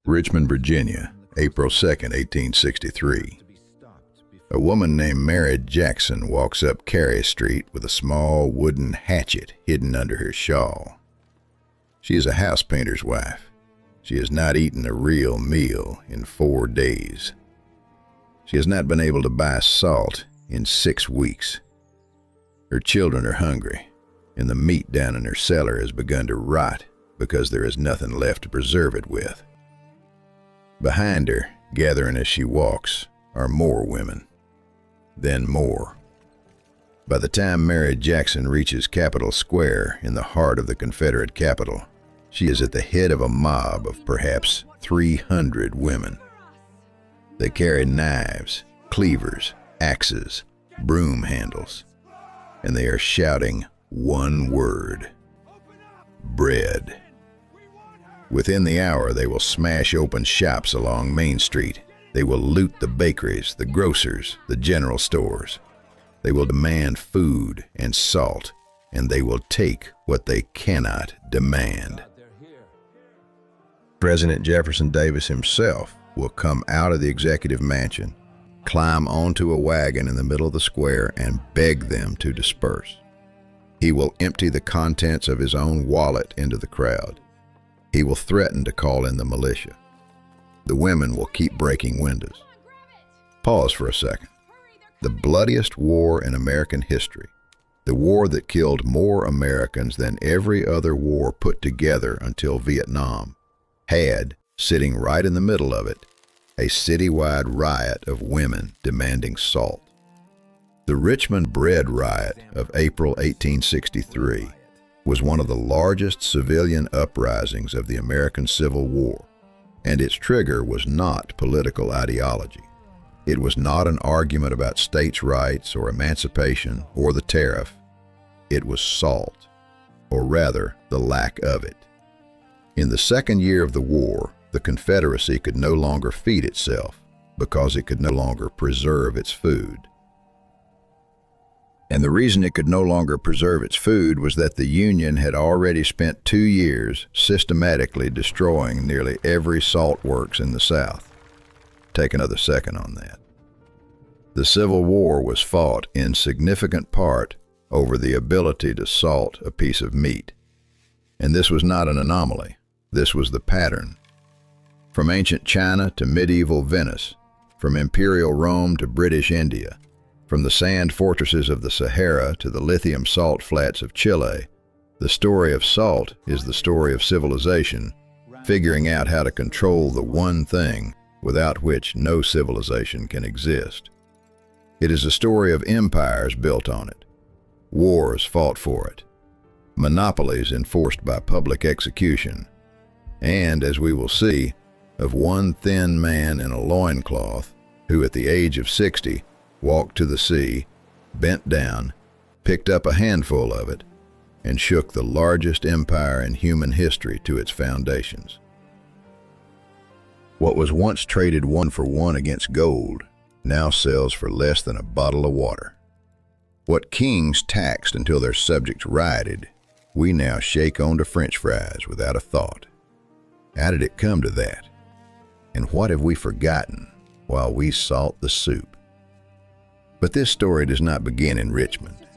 Richmond, Virginia, April 2nd, 1863. A woman named Mary Jackson walks up Carey Street with a small wooden hatchet hidden under her shawl. She is a house painter's wife. She has not eaten a real meal in 4 days. She has not been able to buy salt in 6 weeks. Her children are hungry, and the meat down in her cellar has begun to rot because there is nothing left to preserve it with. Behind her, gathering as she walks, are more women. Then more. By the time Mary Jackson reaches Capitol Square in the heart of the Confederate capital, she is at the head of a mob of perhaps 300 women. They carry knives, cleavers, axes, broom handles, and they are shouting one word: bread. Within the hour, they will smash open shops along Main Street. They will loot the bakeries, the grocers, the general stores. They will demand food and salt, and they will take what they cannot demand. President Jefferson Davis himself will come out of the executive mansion, climb onto a wagon in the middle of the square, and beg them to disperse. He will empty the contents of his own wallet into the crowd. He will threaten to call in the militia. The women will keep breaking windows. Pause for a second. The bloodiest war in American history, the war that killed more Americans than every other war put together until Vietnam, had, sitting right in the middle of it, a citywide riot of women demanding salt. The Richmond bread riot of April 1863 was one of the largest civilian uprisings of the American Civil War, and its trigger was not political ideology. It was not an argument about states' rights or emancipation or the tariff. It was salt, or rather, the lack of it. In the second year of the war, the Confederacy could no longer feed itself because it could no longer preserve its food. And the reason it could no longer preserve its food was that the Union had already spent 2 years systematically destroying nearly every salt works in the South. Take another second on that. The Civil War was fought in significant part over the ability to salt a piece of meat. And this was not an anomaly. This was the pattern. From ancient China to medieval Venice, from imperial Rome to British India, from the sand fortresses of the Sahara to the lithium salt flats of Chile, the story of salt is the story of civilization, figuring out how to control the one thing without which no civilization can exist. It is a story of empires built on it, wars fought for it, monopolies enforced by public execution, and, as we will see, of one thin man in a loincloth who at the age of 60 walked to the sea, bent down, picked up a handful of it, and shook the largest empire in human history to its foundations. What was once traded 1-for-1 against gold now sells for less than a bottle of water. What kings taxed until their subjects rioted, we now shake on to French fries without a thought. How did it come to that? And what have we forgotten while we salt the soup? But this story does not begin in Richmond.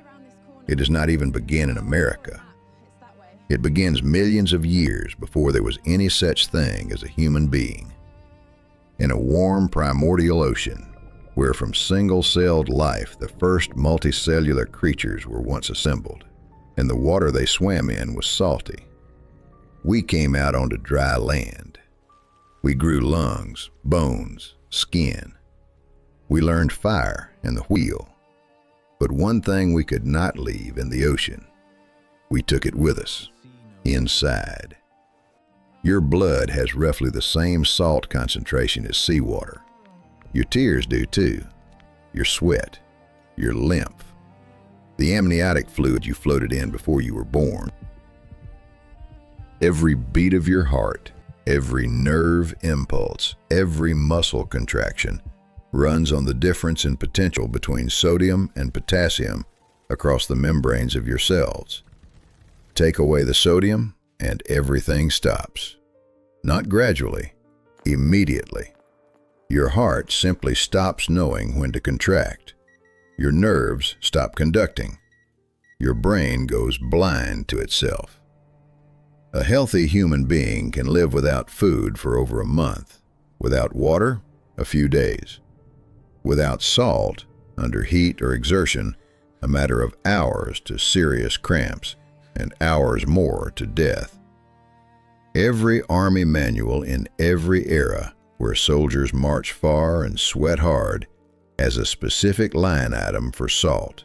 It does not even begin in America. It begins millions of years before there was any such thing as a human being. In a warm primordial ocean, where from single-celled life the first multicellular creatures were once assembled, and the water they swam in was salty. We came out onto dry land. We grew lungs, bones, skin. We learned fire and the wheel. But one thing we could not leave in the ocean. We took it with us, inside. Your blood has roughly the same salt concentration as seawater. Your tears do too. Your sweat, your lymph, the amniotic fluid you floated in before you were born. Every beat of your heart, every nerve impulse, every muscle contraction runs on the difference in potential between sodium and potassium across the membranes of your cells. Take away the sodium and everything stops. Not gradually, immediately. Your heart simply stops knowing when to contract. Your nerves stop conducting. Your brain goes blind to itself. A healthy human being can live without food for over a month, without water, a few days, without salt, under heat or exertion, a matter of hours to serious cramps, and hours more to death. Every army manual in every era where soldiers march far and sweat hard has a specific line item for salt.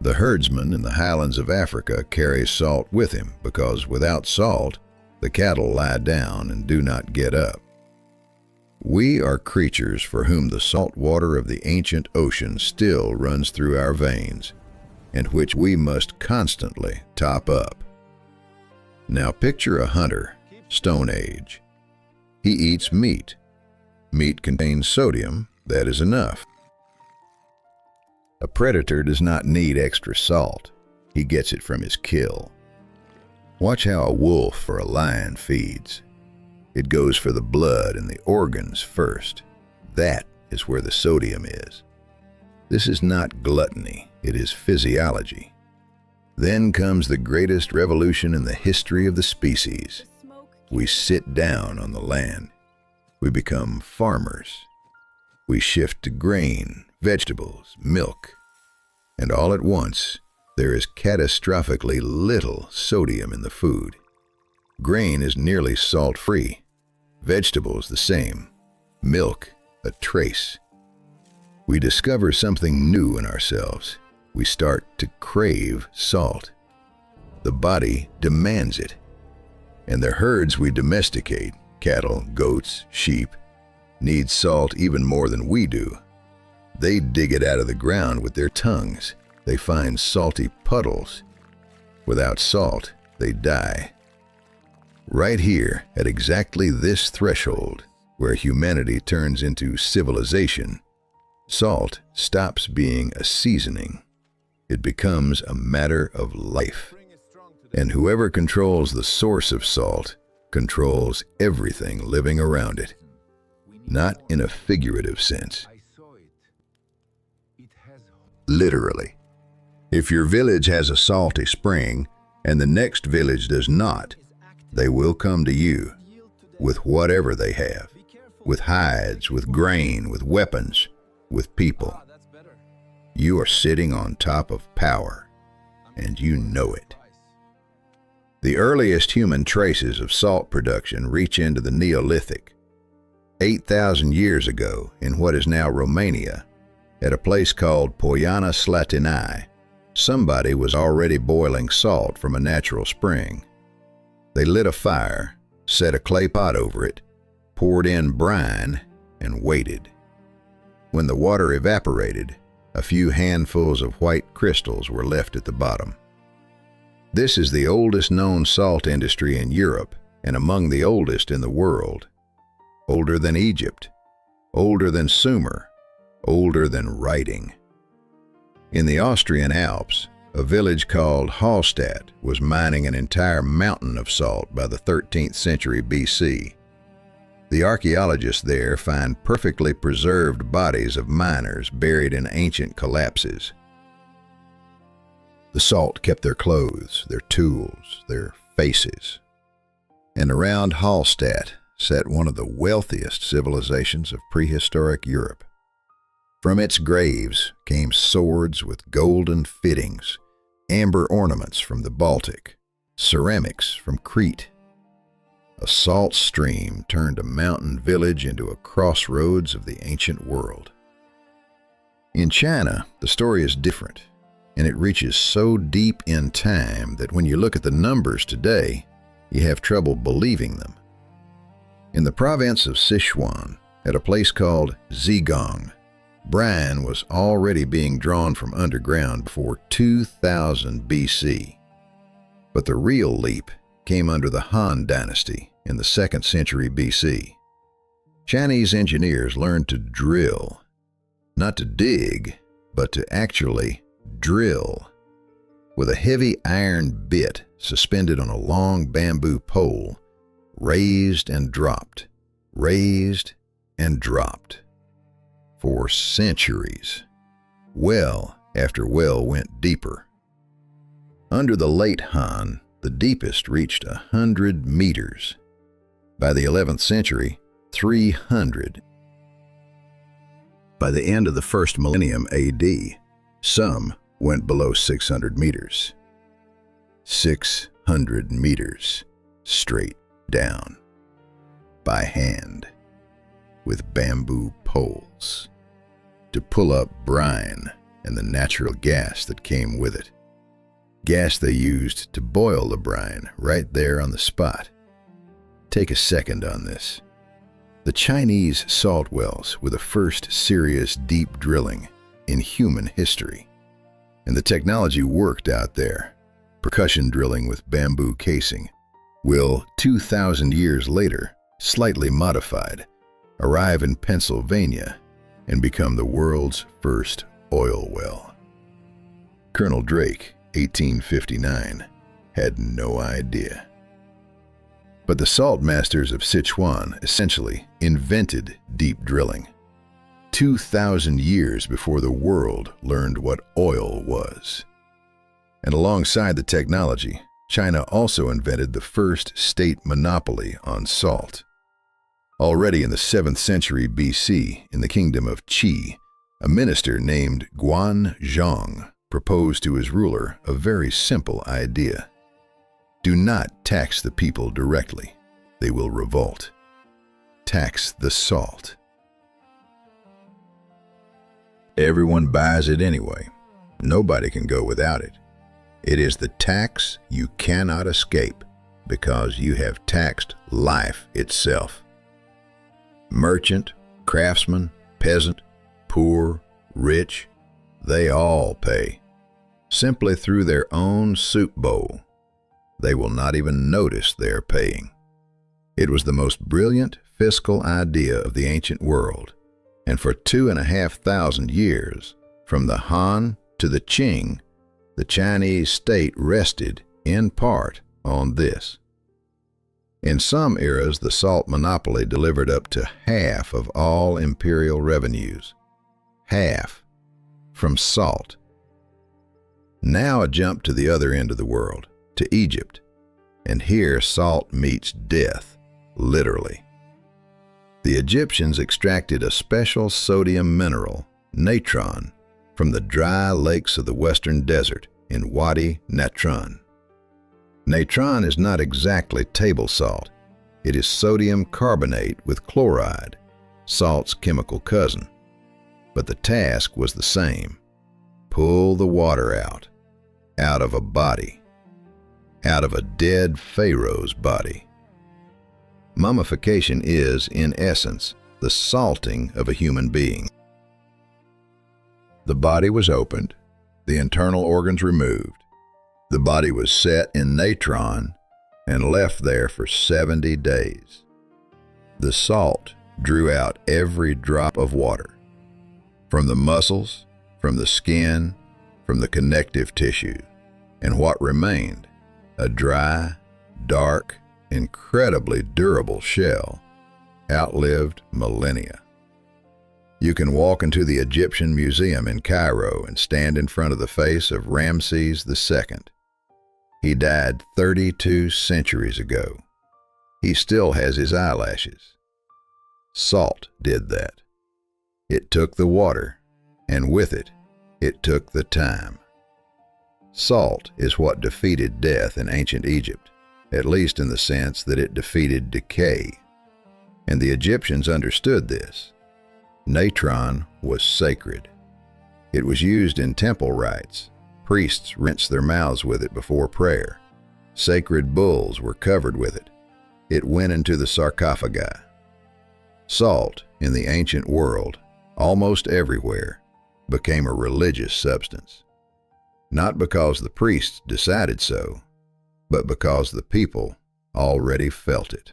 The herdsman in the highlands of Africa carries salt with him because without salt, the cattle lie down and do not get up. We are creatures for whom the salt water of the ancient ocean still runs through our veins, and which we must constantly top up. Now picture a hunter, Stone Age. He eats meat. Meat contains sodium, that is enough. A predator does not need extra salt. He gets it from his kill. Watch how a wolf or a lion feeds. It goes for the blood and the organs first. That is where the sodium is. This is not gluttony, it is physiology. Then comes the greatest revolution in the history of the species. We sit down on the land. We become farmers. We shift to grain, vegetables, milk. And all at once, there is catastrophically little sodium in the food. Grain is nearly salt-free. Vegetables the same. Milk a trace. We discover something new in ourselves. We start to crave salt. The body demands it. And the herds we domesticate, cattle, goats, sheep, need salt even more than we do. They dig it out of the ground with their tongues. They find salty puddles. Without salt, they die. Right here, at exactly this threshold, where humanity turns into civilization, salt stops being a seasoning. It becomes a matter of life. And whoever controls the source of salt controls everything living around it. Not in a figurative sense. Literally. If your village has a salty spring and the next village does not, they will come to you with whatever they have, with hides, with grain, with weapons, with people. You are sitting on top of power, and you know it. The earliest human traces of salt production reach into the Neolithic. 8,000 years ago, in what is now Romania, at a place called Poiana Slatinai, somebody was already boiling salt from a natural spring. They lit a fire, set a clay pot over it, poured in brine, and waited. When the water evaporated, a few handfuls of white crystals were left at the bottom. This is the oldest known salt industry in Europe and among the oldest in the world. Older than Egypt, older than Sumer, older than writing. In the Austrian Alps, a village called Hallstatt was mining an entire mountain of salt by the 13th century BC. The archaeologists there find perfectly preserved bodies of miners buried in ancient collapses. The salt kept their clothes, their tools, their faces. And around Hallstatt sat one of the wealthiest civilizations of prehistoric Europe. From its graves came swords with golden fittings, amber ornaments from the Baltic, ceramics from Crete. A salt stream turned a mountain village into a crossroads of the ancient world. In China, the story is different, and it reaches so deep in time that when you look at the numbers today, you have trouble believing them. In the province of Sichuan, at a place called Zhejiang, brine was already being drawn from underground before 2000 BC. But the real leap came under the Han Dynasty in the 2nd century BC. Chinese engineers learned to drill, not to dig, but to actually drill. With a heavy iron bit suspended on a long bamboo pole, raised and dropped, raised and dropped for centuries. Well after well went deeper. Under the late Han, the deepest reached 100 meters. By the 11th century, 300. By the end of the first millennium AD, some went below 600 meters. 600 meters straight down, by hand, with bamboo poles, to pull up brine and the natural gas that came with it. Gas they used to boil the brine right there on the spot. Take a second on this. The Chinese salt wells were the first serious deep drilling in human history. And the technology worked out there. Percussion drilling with bamboo casing will, 2,000 years later, slightly modified, arrive in Pennsylvania and become the world's first oil well. Colonel Drake, 1859, had no idea. But the salt masters of Sichuan essentially invented deep drilling, 2,000 years before the world learned what oil was. And alongside the technology, China also invented the first state monopoly on salt. Already in the 7th century BC, in the kingdom of Qi, a minister named Guan Zhong proposed to his ruler a very simple idea. Do not tax the people directly. They will revolt. Tax the salt. Everyone buys it anyway. Nobody can go without it. It is the tax you cannot escape because you have taxed life itself. Merchant, craftsman, peasant, poor, rich, they all pay. Simply through their own soup bowl. They will not even notice they're paying. It was the most brilliant fiscal idea of the ancient world, and for 2,500 years, from the Han to the Qing, the Chinese state rested, in part, on this. In some eras, the salt monopoly delivered up to half of all imperial revenues. Half. From salt. Now a jump to the other end of the world, to Egypt, and here salt meets death, literally. The Egyptians extracted a special sodium mineral, natron, from the dry lakes of the western desert in Wadi Natron. Natron is not exactly table salt. It is sodium carbonate with chloride, salt's chemical cousin. But the task was the same. Pull the water out of a body, out of a dead pharaoh's body. Mummification is, in essence, the salting of a human being. The body was opened, the internal organs removed. The body was set in natron and left there for 70 days. The salt drew out every drop of water, from the muscles, from the skin, from the connective tissue, and what remained, a dry, dark, incredibly durable shell, outlived millennia. You can walk into the Egyptian Museum in Cairo and stand in front of the face of Ramses II. He died 32 centuries ago. He still has his eyelashes. Salt did that. It took the water, and with it, it took the time. Salt is what defeated death in ancient Egypt, at least in the sense that it defeated decay. And the Egyptians understood this. Natron was sacred. It was used in temple rites. Priests rinsed their mouths with it before prayer. Sacred bulls were covered with it. It went into the sarcophagi. Salt, in the ancient world, almost everywhere, became a religious substance. Not because the priests decided so, but because the people already felt it.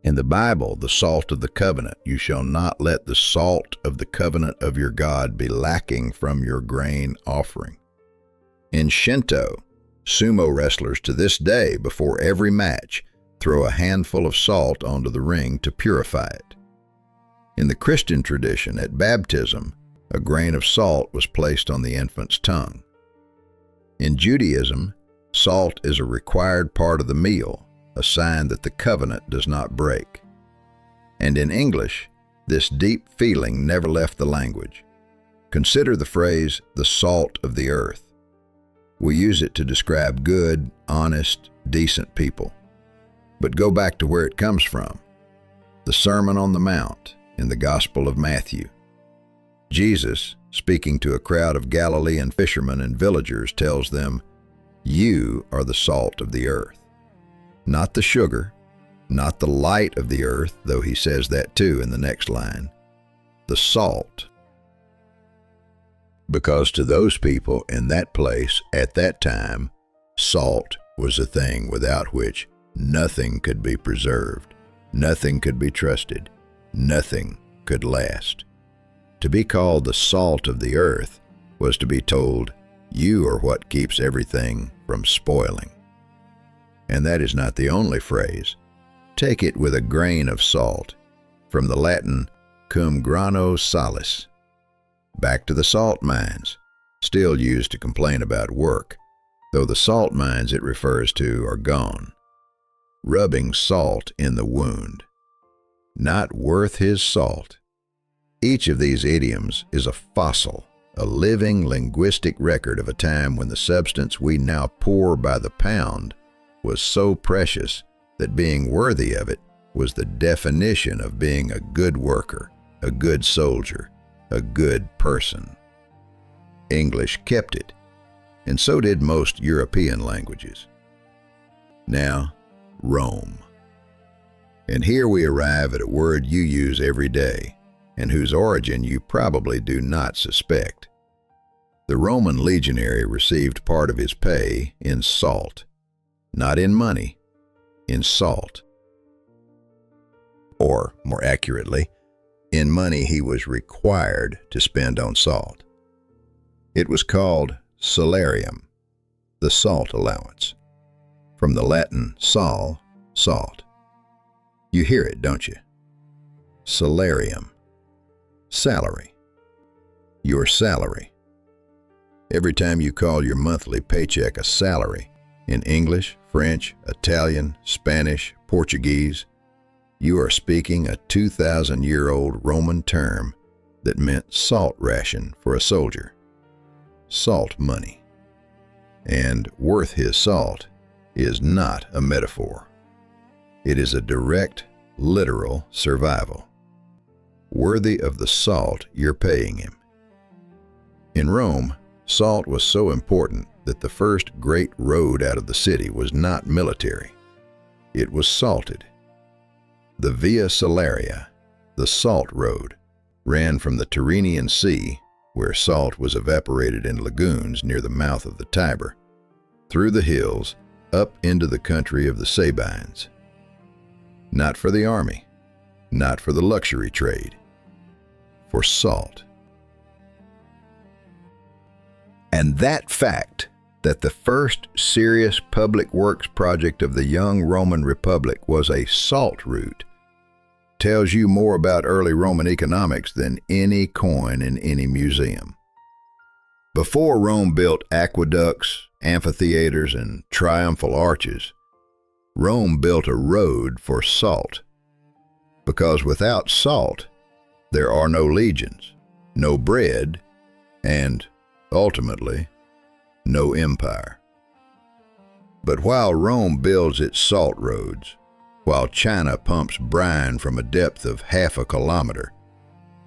In the Bible, the salt of the covenant, you shall not let the salt of the covenant of your God be lacking from your grain offering. In Shinto, sumo wrestlers to this day, before every match, throw a handful of salt onto the ring to purify it. In the Christian tradition, at baptism, a grain of salt was placed on the infant's tongue. In Judaism, salt is a required part of the meal, a sign that the covenant does not break. And in English, this deep feeling never left the language. Consider the phrase, the salt of the earth. We use it to describe good, honest, decent people. But go back to where it comes from. The Sermon on the Mount in the Gospel of Matthew. Jesus, speaking to a crowd of Galilean fishermen and villagers, tells them, "You are the salt of the earth." Not the sugar, not the light of the earth, though he says that too in the next line. The salt. Because to those people in that place at that time, salt was a thing without which nothing could be preserved, nothing could be trusted, nothing could last. To be called the salt of the earth was to be told, you are what keeps everything from spoiling. And that is not the only phrase. Take it with a grain of salt, from the Latin cum grano salis. Back to the salt mines, still used to complain about work, though the salt mines it refers to are gone. Rubbing salt in the wound. Not worth his salt. Each of these idioms is a fossil, a living linguistic record of a time when the substance we now pour by the pound was so precious that being worthy of it was the definition of being a good worker, a good soldier, a good person. English kept it, and so did most European languages. Now, Rome. And here we arrive at a word you use every day, and whose origin you probably do not suspect. The Roman legionary received part of his pay in salt, not in money, in salt. Or, more accurately, in money he was required to spend on salt. It was called salarium, the salt allowance, from the Latin sal, salt. You hear it, don't you? Salarium, salary, your salary. Every time you call your monthly paycheck a salary, in English, French, Italian, Spanish, Portuguese, you are speaking a 2,000-year-old Roman term that meant salt ration for a soldier. Salt money. And worth his salt is not a metaphor. It is a direct, literal survival. Worthy of the salt you're paying him. In Rome, salt was so important that the first great road out of the city was not military. It was salted. The Via Salaria, the salt road, ran from the Tyrrhenian Sea, where salt was evaporated in lagoons near the mouth of the Tiber, through the hills, up into the country of the Sabines. Not for the army, not for the luxury trade, for salt. And that fact, that the first serious public works project of the young Roman Republic was a salt route, tells you more about early Roman economics than any coin in any museum. Before Rome built aqueducts, amphitheaters, and triumphal arches, Rome built a road for salt. Because without salt, there are no legions, no bread, and, ultimately, no empire. But while Rome builds its salt roads, while China pumps brine from a depth of half a kilometer,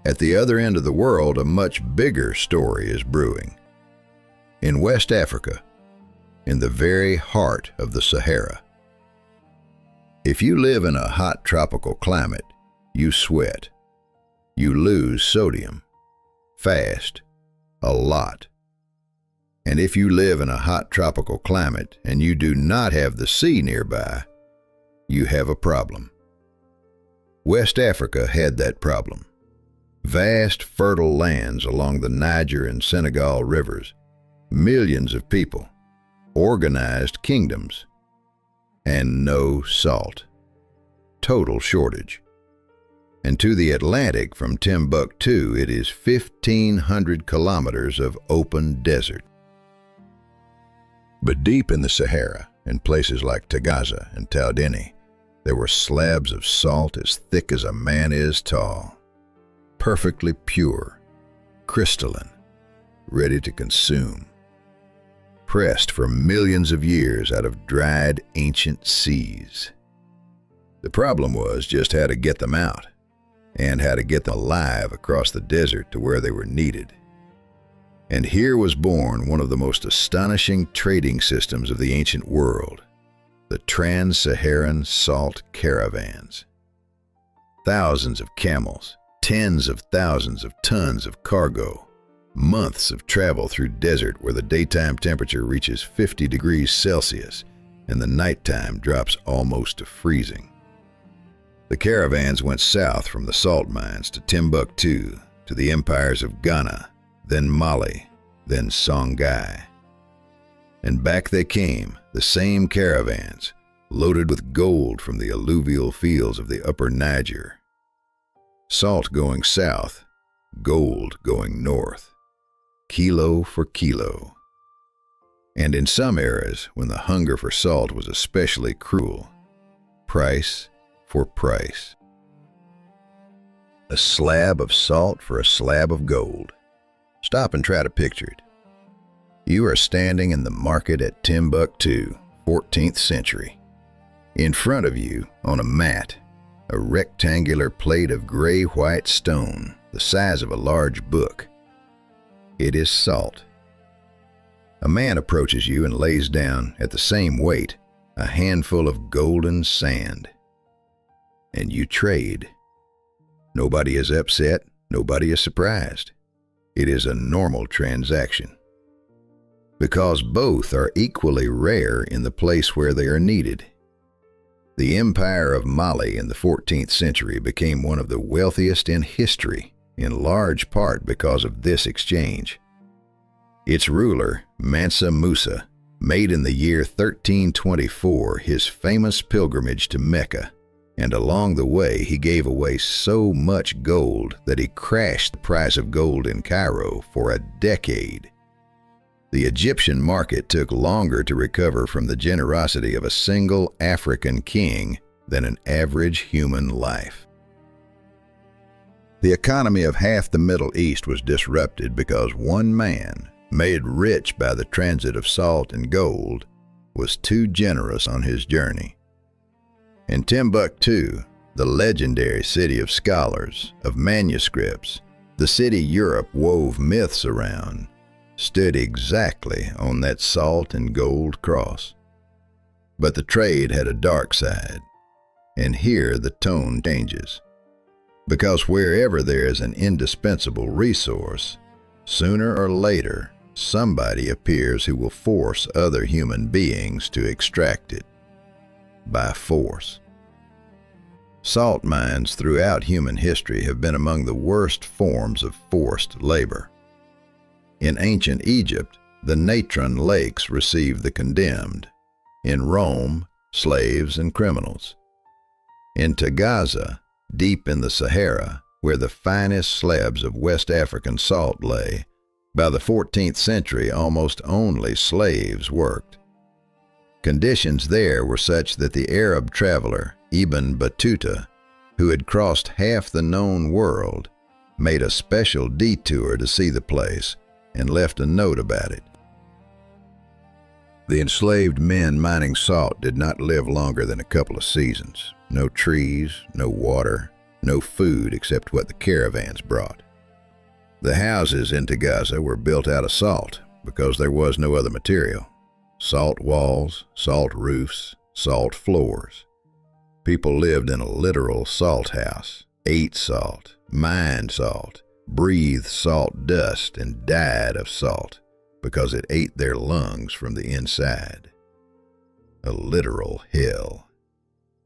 at the other end of the world a much bigger story is brewing. In West Africa, in the very heart of the Sahara. If you live in a hot tropical climate, you sweat. You lose sodium. Fast. A lot. And if you live in a hot tropical climate and you do not have the sea nearby, you have a problem. West Africa had that problem. Vast fertile lands along the Niger and Senegal rivers, millions of people, organized kingdoms, and no salt. total shortage. And to the Atlantic from Timbuktu, it is 1,500 kilometers of open desert. But deep in the Sahara, in places like Tagaza and Taudini, there were slabs of salt as thick as a man is tall, perfectly pure, crystalline, ready to consume, pressed for millions of years out of dried ancient seas. The problem was just how to get them out, and how to get them alive across the desert to where they were needed. And here was born one of the most astonishing trading systems of the ancient world, the trans-Saharan salt caravans. Thousands of camels, tens of thousands of tons of cargo, months of travel through desert where the daytime temperature reaches 50 degrees Celsius and the nighttime drops almost to freezing. The caravans went south from the salt mines to Timbuktu, to the empires of Ghana, then Mali, then Songhai. And back they came, the same caravans, loaded with gold from the alluvial fields of the upper Niger. Salt going south, gold going north, kilo for kilo. And in some eras, when the hunger for salt was especially cruel, price for price. A slab of salt for a slab of gold. Stop and try to picture it. You are standing in the market at Timbuktu, 14th century. In front of you, on a mat, a rectangular plate of gray-white stone, the size of a large book. It is salt. A man approaches you and lays down, at the same weight, a handful of golden sand. And you trade. Nobody is upset, nobody is surprised. It is a normal transaction. Because both are equally rare in the place where they are needed. The empire of Mali in the 14th century became one of the wealthiest in history, in large part because of this exchange. Its ruler, Mansa Musa, made in the year 1324 his famous pilgrimage to Mecca, and along the way he gave away so much gold that he crashed the price of gold in Cairo for a decade. The Egyptian market took longer to recover from the generosity of a single African king than an average human life. The economy of half the Middle East was disrupted because one man, made rich by the transit of salt and gold, was too generous on his journey. In Timbuktu, the legendary city of scholars, of manuscripts, the city Europe wove myths around, stood exactly on that salt and gold cross. But the trade had a dark side, and here the tone changes. Because wherever there is an indispensable resource, sooner or later, somebody appears who will force other human beings to extract it. By force. Salt mines throughout human history have been among the worst forms of forced labor. In ancient Egypt, the Natron lakes received the condemned. In Rome, slaves and criminals. In Tagaza, deep in the Sahara, where the finest slabs of West African salt lay, by the 14th century almost only slaves worked. Conditions there were such that the Arab traveler Ibn Battuta, who had crossed half the known world, made a special detour to see the place and left a note about it. The enslaved men mining salt did not live longer than a couple of seasons. No trees, no water, no food except what the caravans brought. The houses in Tagaza were built out of salt because there was no other material. Salt walls, salt roofs, salt floors. People lived in a literal salt house, ate salt, mined salt, breathed salt dust, and died of salt because it ate their lungs from the inside. A literal hell.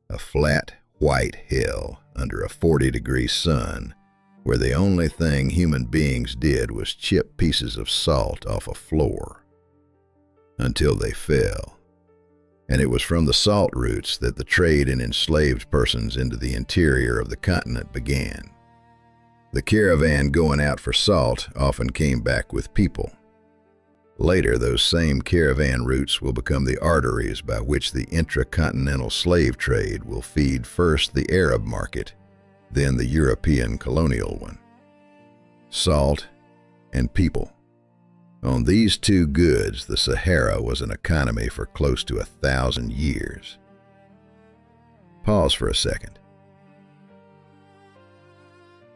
A flat, white hell under a 40-degree sun where the only thing human beings did was chip pieces of salt off a floor until they fell. and it was from the salt routes that the trade in enslaved persons into the interior of the continent began. The caravan going out for salt often came back with people. Later, those same caravan routes will become the arteries by which the intracontinental slave trade will feed first the Arab market, then the European colonial one. Salt and people. On these two goods, the Sahara was an economy for close to 1,000 years. Pause for a second.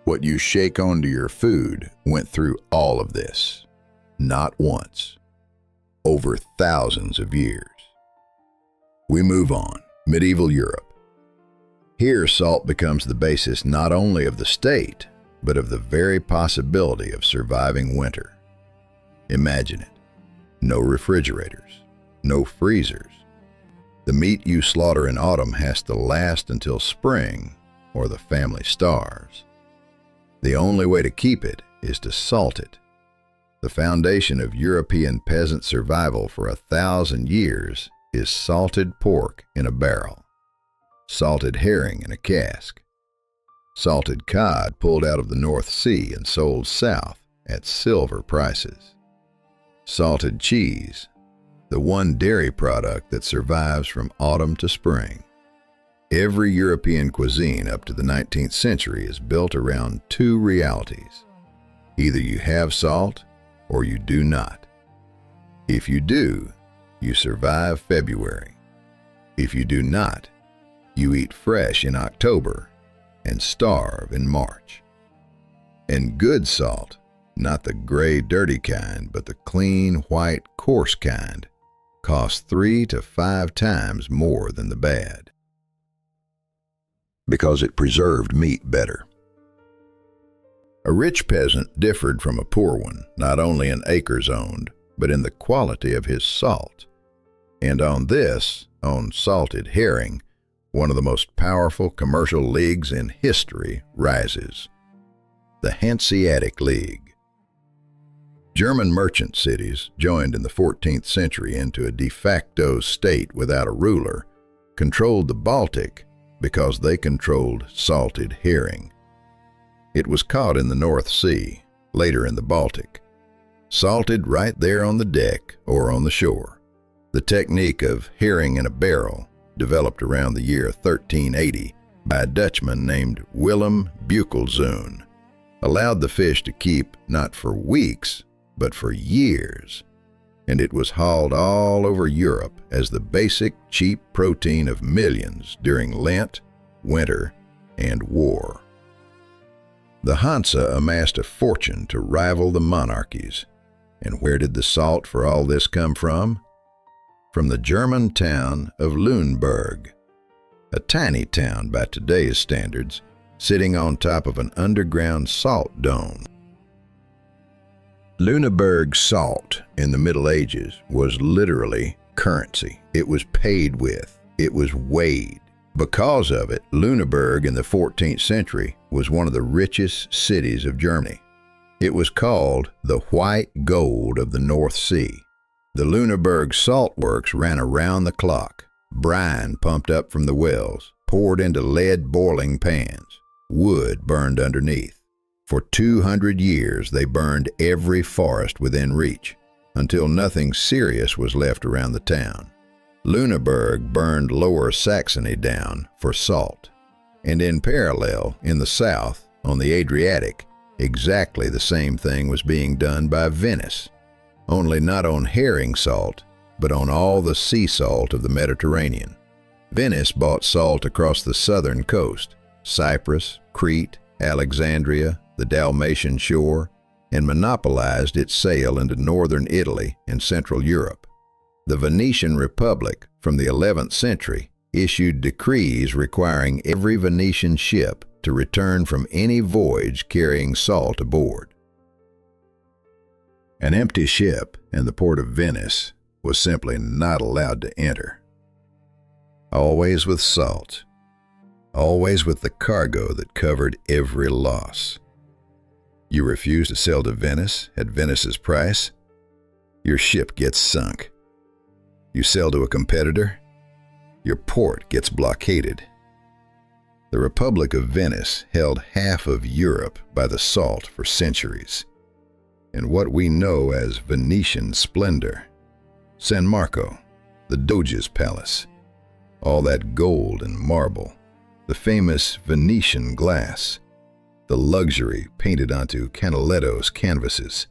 What you shake onto your food went through all of this, not once, over thousands of years. We move on. Medieval Europe. Here, salt becomes the basis not only of the state, but of the very possibility of surviving winter. Imagine it. No refrigerators, no freezers. The meat you slaughter in autumn has to last until spring, or the family starves. The only way to keep it is to salt it. The foundation of European peasant survival for 1,000 years is salted pork in a barrel, salted herring in a cask, salted cod pulled out of the North Sea and sold south at silver prices, salted cheese, the one dairy product that survives from autumn to spring. Every European cuisine up to the 19th century is built around two realities. Either you have salt or you do not. If you do, you survive February. If you do not, you eat fresh in October and starve in March. And good salt, not the gray, dirty kind, but the clean, white, coarse kind, costs 3 to 5 times more than the bad, because it preserved meat better. A rich peasant differed from a poor one, not only in acres owned, but in the quality of his salt. And on salted herring, one of the most powerful commercial leagues in history rises, the Hanseatic League. German merchant cities, joined in the 14th century into a de facto state without a ruler, controlled the Baltic because they controlled salted herring. It was caught in the North Sea, later in the Baltic, salted right there on the deck or on the shore. The technique of herring in a barrel, developed around the year 1380 by a Dutchman named Willem Buckelzoon, allowed the fish to keep not for weeks, but for years, and it was hauled all over Europe as the basic cheap protein of millions during Lent, winter, and war. The Hanse amassed a fortune to rival the monarchies, and where did the salt for all this come from? From the German town of Lüneburg, a tiny town by today's standards, sitting on top of an underground salt dome. Lüneburg salt in the Middle Ages was literally currency. It was paid with. It was weighed. Because of it, Lüneburg in the 14th century was one of the richest cities of Germany. It was called the White Gold of the North Sea. The Lüneburg salt works ran around the clock. Brine pumped up from the wells, poured into lead boiling pans. Wood burned underneath. For 200 years, they burned every forest within reach, until nothing serious was left around the town. Lüneburg burned Lower Saxony down for salt. And in parallel, in the south, on the Adriatic, exactly the same thing was being done by Venice, only not on herring salt, but on all the sea salt of the Mediterranean. Venice bought salt across the southern coast, Cyprus, Crete, Alexandria, the Dalmatian shore, and monopolized its sale into northern Italy and Central Europe. The Venetian Republic, from the 11th century, issued decrees requiring every Venetian ship to return from any voyage carrying salt aboard. An empty ship in the port of Venice was simply not allowed to enter. Always with salt, always with the cargo that covered every loss. You refuse to sell to Venice at Venice's price, your ship gets sunk. You sell to a competitor, your port gets blockaded. The Republic of Venice held half of Europe by the salt for centuries. And what we know as Venetian splendor, San Marco, the Doge's palace, all that gold and marble, the famous Venetian glass, the luxury painted onto Canaletto's canvases,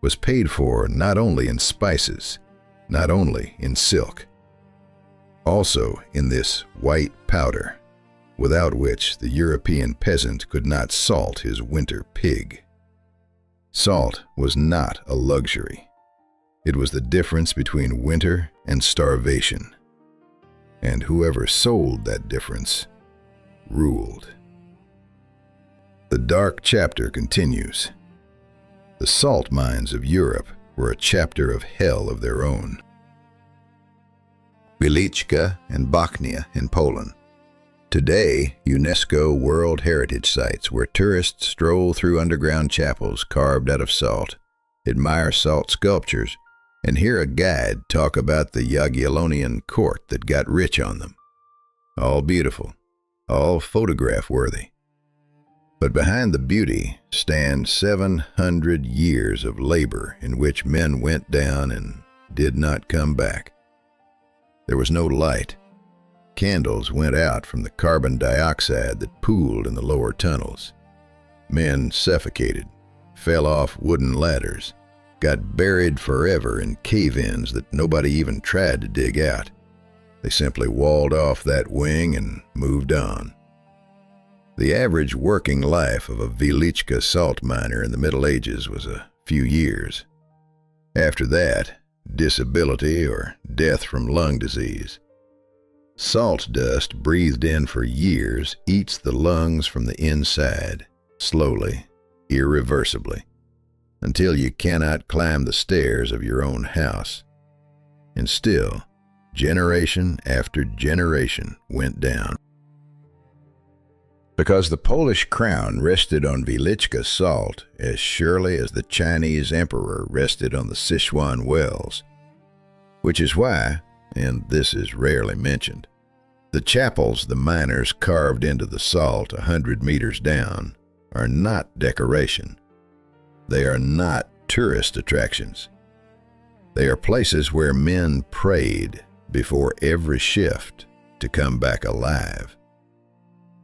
was paid for not only in spices, not only in silk, also in this white powder, without which the European peasant could not salt his winter pig. Salt was not a luxury. It was the difference between winter and starvation. And whoever sold that difference ruled. The dark chapter continues. The salt mines of Europe were a chapter of hell of their own. Wieliczka and Bochnia in Poland. Today, UNESCO World Heritage Sites where tourists stroll through underground chapels carved out of salt, admire salt sculptures, and hear a guide talk about the Jagiellonian court that got rich on them. All beautiful, all photograph-worthy. But behind the beauty stand 700 years of labor in which men went down and did not come back. There was no light. Candles went out from the carbon dioxide that pooled in the lower tunnels. Men suffocated, fell off wooden ladders, got buried forever in cave-ins that nobody even tried to dig out. They simply walled off that wing and moved on. The average working life of a Wieliczka salt miner in the Middle Ages was a few years. After that, disability or death from lung disease. Salt dust breathed in for years eats the lungs from the inside, slowly, irreversibly, until you cannot climb the stairs of your own house. And still, generation after generation went down. Because the Polish crown rested on Wieliczka salt as surely as the Chinese emperor rested on the Sichuan wells. Which is why, and this is rarely mentioned, the chapels the miners carved into the salt 100 meters down are not decoration. They are not tourist attractions. They are places where men prayed before every shift to come back alive.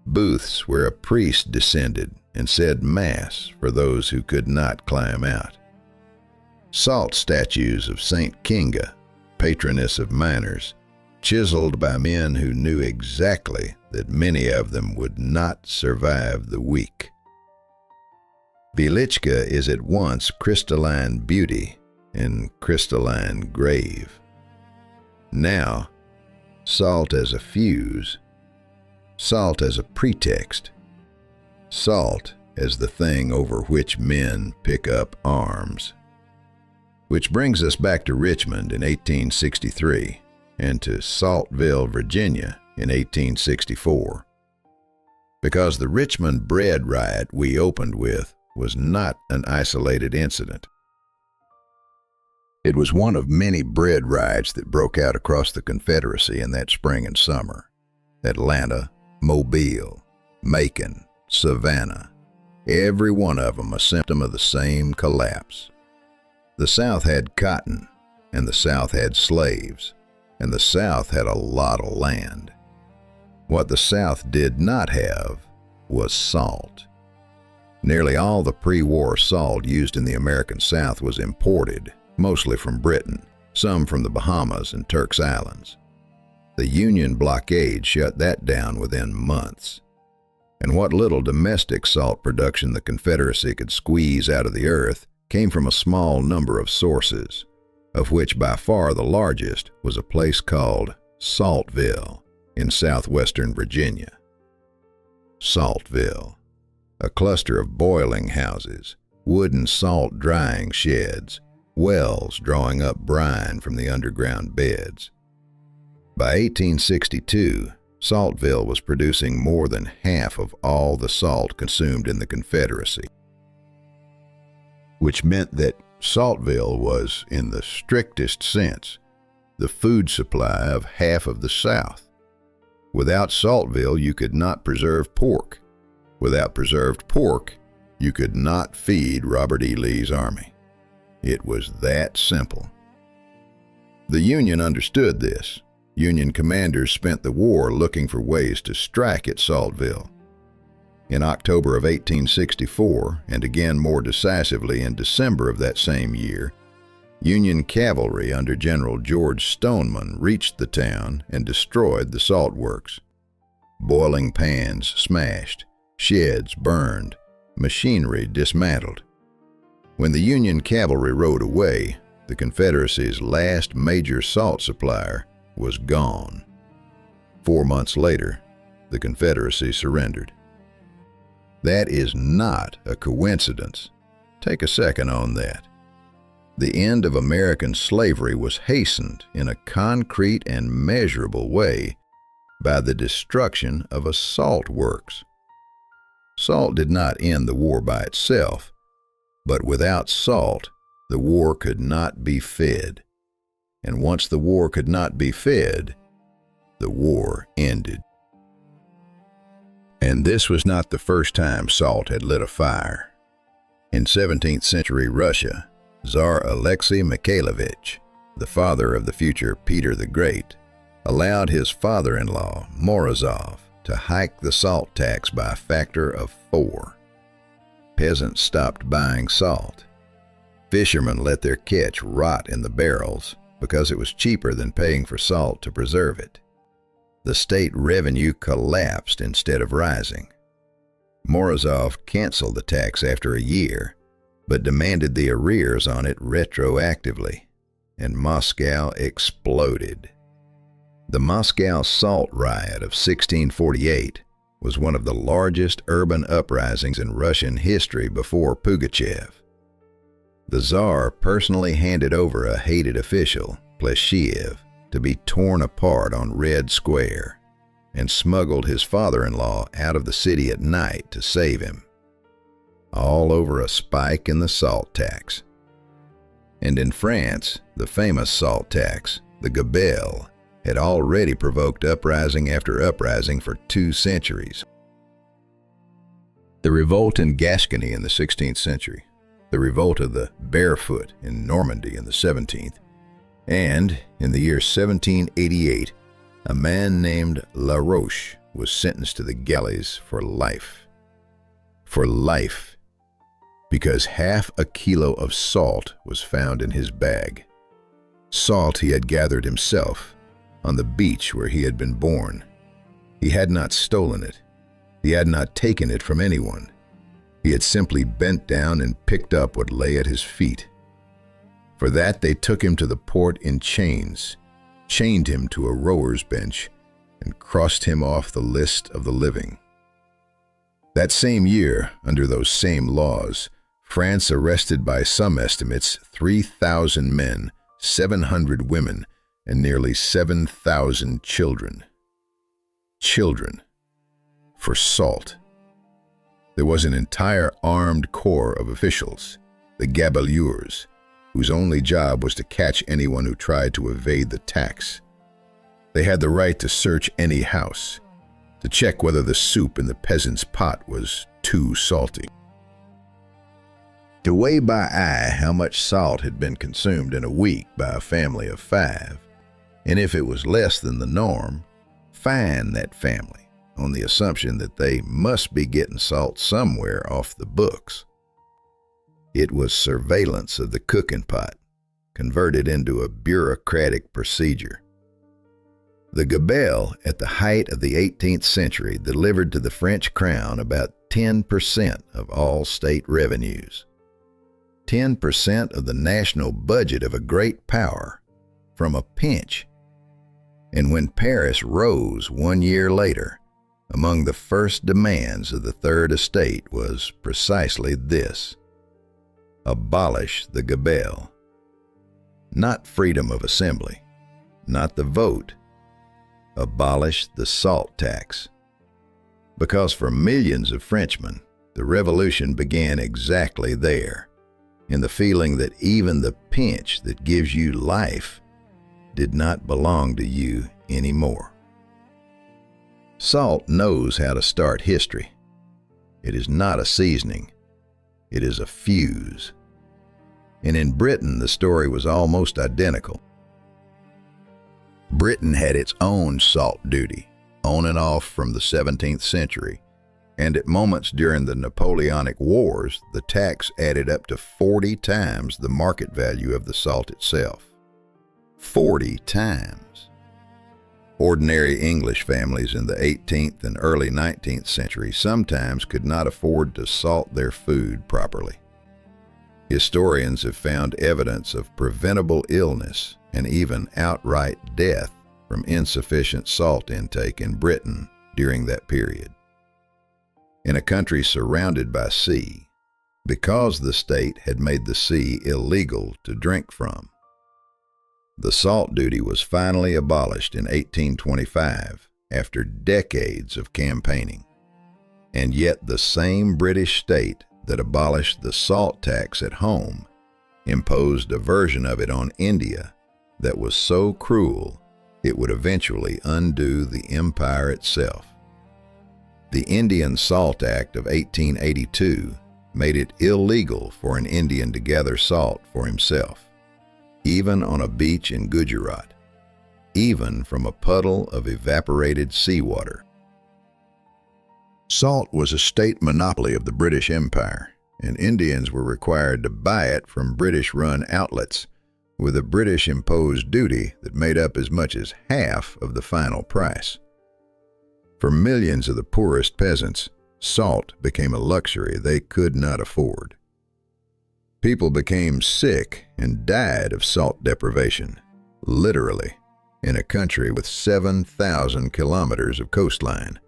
Booths where a priest descended and said Mass for those who could not climb out. Salt statues of Saint Kinga, patroness of miners, chiseled by men who knew exactly that many of them would not survive the week. Wieliczka is at once crystalline beauty and crystalline grave. Now, salt as a fuse, salt as a pretext, salt as the thing over which men pick up arms. Which brings us back to Richmond in 1863 and to Saltville, Virginia in 1864. Because the Richmond bread riot we opened with was not an isolated incident. It was one of many bread riots that broke out across the Confederacy in that spring and summer. Atlanta, Mobile, Macon, Savannah, every one of them a symptom of the same collapse. The South had cotton, and the South had slaves, and the South had a lot of land. What the South did not have was salt. Nearly all the pre-war salt used in the American South was imported, mostly from Britain, some from the Bahamas and Turks Islands. The Union blockade shut that down within months. And what little domestic salt production the Confederacy could squeeze out of the earth came from a small number of sources, of which by far the largest was a place called Saltville in southwestern Virginia. Saltville, a cluster of boiling houses, wooden salt drying sheds, wells drawing up brine from the underground beds. By 1862, Saltville was producing more than half of all the salt consumed in the Confederacy, which meant that Saltville was, in the strictest sense, the food supply of half of the South, Without Saltville, you could not preserve pork. Without preserved pork, you could not feed Robert E. Lee's army. It was that simple. The Union understood this. Union commanders spent the war looking for ways to strike at Saltville. In October of 1864, and again more decisively in December of that same year, Union cavalry under General George Stoneman reached the town and destroyed the salt works. Boiling pans smashed, sheds burned, machinery dismantled. When the Union cavalry rode away, the Confederacy's last major salt supplier was gone. 4 months later, the Confederacy surrendered. That is not a coincidence. Take a second on that. The end of American slavery was hastened in a concrete and measurable way by the destruction of a salt works. Salt did not end the war by itself, but without salt, the war could not be fed. And once the war could not be fed, the war ended. And this was not the first time salt had lit a fire. In 17th century Russia, Tsar Alexei Mikhailovich, the father of the future Peter the Great, allowed his father-in-law, Morozov, to hike the salt tax by a factor of 4. Peasants stopped buying salt. Fishermen let their catch rot in the barrels because it was cheaper than paying for salt to preserve it. The state revenue collapsed instead of rising. Morozov canceled the tax after a year, but demanded the arrears on it retroactively, and Moscow exploded. The Moscow Salt Riot of 1648 was one of the largest urban uprisings in Russian history before Pugachev. The Tsar personally handed over a hated official, Pleshiev, to be torn apart on Red Square, and smuggled his father-in-law out of the city at night to save him. All over a spike in the salt tax. And in France, the famous salt tax, the gabelle, had already provoked uprising after uprising for 2 centuries. The revolt in Gascony in the 16th century, the revolt of the Barefoot in Normandy in the 17th, and in the year 1788, a man named La Roche was sentenced to the galleys for life. For life, because half a kilo of salt was found in his bag. Salt he had gathered himself on the beach where he had been born. He had not stolen it. He had not taken it from anyone. He had simply bent down and picked up what lay at his feet. For that they took him to the port in chains, chained him to a rower's bench, and crossed him off the list of the living. That same year, under those same laws, France arrested by some estimates 3,000 men, 700 women, and nearly 7,000 children. Children. For salt. There was an entire armed corps of officials, the gabelleurs, whose only job was to catch anyone who tried to evade the tax. They had the right to search any house, to check whether the soup in the peasant's pot was too salty, to weigh by eye how much salt had been consumed in a week by a family of 5, and if it was less than the norm, fine that family on the assumption that they must be getting salt somewhere off the books. It was surveillance of the cooking pot, converted into a bureaucratic procedure. The gabelle at the height of the 18th century delivered to the French crown about 10% of all state revenues. 10% of the national budget of a great power, from a pinch. And when Paris rose 1 year later, among the first demands of the Third Estate was precisely this: abolish the gabelle. Not freedom of assembly, not the vote. Abolish the salt tax. Because for millions of Frenchmen, the revolution began exactly there, in the feeling that even the pinch that gives you life did not belong to you anymore. Salt knows how to start history. It is not a seasoning. It is a fuse. And in Britain, the story was almost identical. Britain had its own salt duty, on and off from the 17th century, and at moments during the Napoleonic Wars, the tax added up to 40 times the market value of the salt itself. 40 times. Ordinary English families in the 18th and early 19th century sometimes could not afford to salt their food properly. Historians have found evidence of preventable illness and even outright death from insufficient salt intake in Britain during that period. In a country surrounded by sea, because the state had made the sea illegal to drink from. The salt duty was finally abolished in 1825 after decades of campaigning. And yet the same British state that abolished the salt tax at home imposed a version of it on India that was so cruel it would eventually undo the empire itself. The Indian Salt Act of 1882 made it illegal for an Indian to gather salt for himself, even on a beach in Gujarat, even from a puddle of evaporated seawater. Salt was a state monopoly of the British Empire, and Indians were required to buy it from British-run outlets, with a British-imposed duty that made up as much as half of the final price. For millions of the poorest peasants, salt became a luxury they could not afford. People became sick and died of salt deprivation, literally, in a country with 7,000 kilometers of coastline.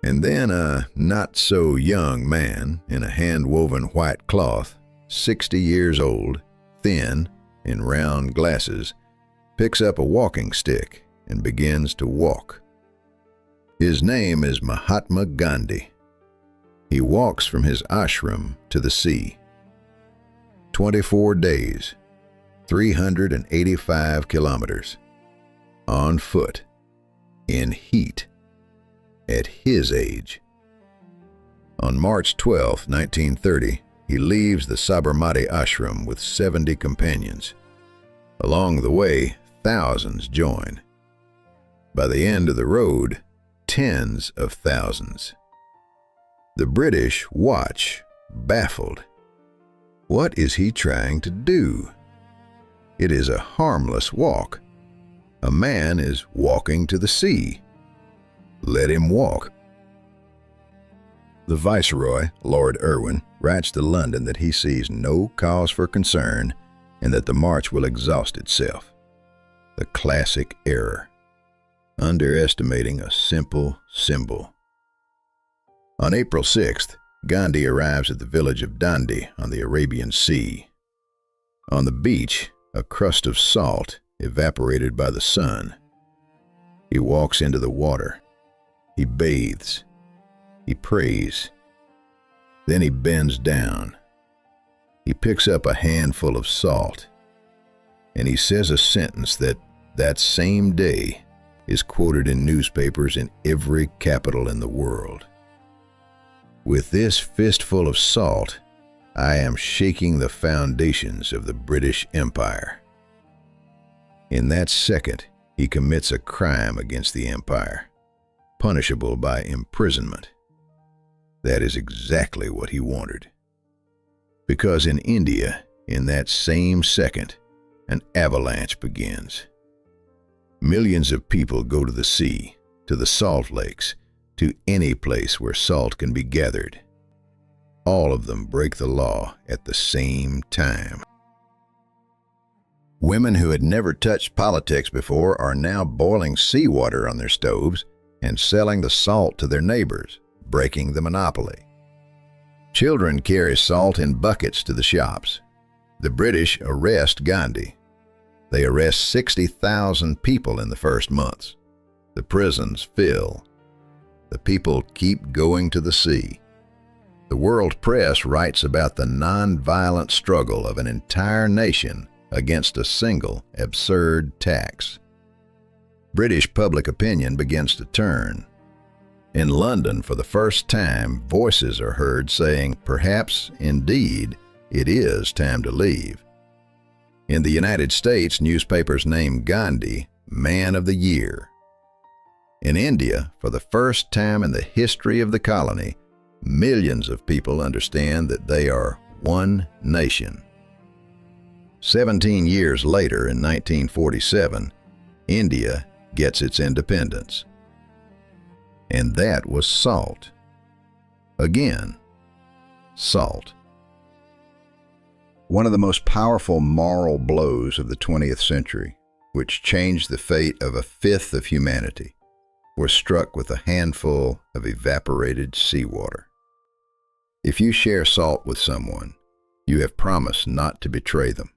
And then a not-so-young man in a hand-woven white cloth, 60 years old, thin, in round glasses, picks up a walking stick and begins to walk. His name is Mahatma Gandhi. He walks from his ashram to the sea. 24 days, 385 kilometers, on foot, in heat, at his age. On March 12, 1930, he leaves the Sabarmati ashram with 70 companions. Along the way, thousands join. By the end of the road, tens of thousands. The British watch, baffled. What is he trying to do? It is a harmless walk. A man is walking to the sea. Let him walk. The Viceroy, Lord Irwin, writes to London that he sees no cause for concern and that the march will exhaust itself. The classic error. Underestimating a simple symbol. On April 6th, Gandhi arrives at the village of Dandi on the Arabian Sea. On the beach, a crust of salt evaporated by the sun. He walks into the water. He bathes. He prays. Then he bends down. He picks up a handful of salt. And he says a sentence that same day is quoted in newspapers in every capital in the world. With this fistful of salt, I am shaking the foundations of the British Empire. In that second, he commits a crime against the empire, punishable by imprisonment. That is exactly what he wanted. Because in India, in that same second, an avalanche begins. Millions of people go to the sea, to the salt lakes, to any place where salt can be gathered. All of them break the law at the same time. Women who had never touched politics before are now boiling seawater on their stoves and selling the salt to their neighbors, breaking the monopoly. Children carry salt in buckets to the shops. The British arrest Gandhi. They arrest 60,000 people in the first months. The prisons fill. The people keep going to the sea. The world press writes about the non-violent struggle of an entire nation against a single absurd tax. British public opinion begins to turn. In London, for the first time, voices are heard saying, perhaps, indeed, it is time to leave. In the United States, newspapers name Gandhi Man of the Year. In India, for the first time in the history of the colony, millions of people understand that they are one nation. 17 years later, in 1947, India gets its independence. And that was salt. Again, salt. One of the most powerful moral blows of the 20th century, which changed the fate of a fifth of humanity, was struck with a handful of evaporated seawater. If you share salt with someone, you have promised not to betray them.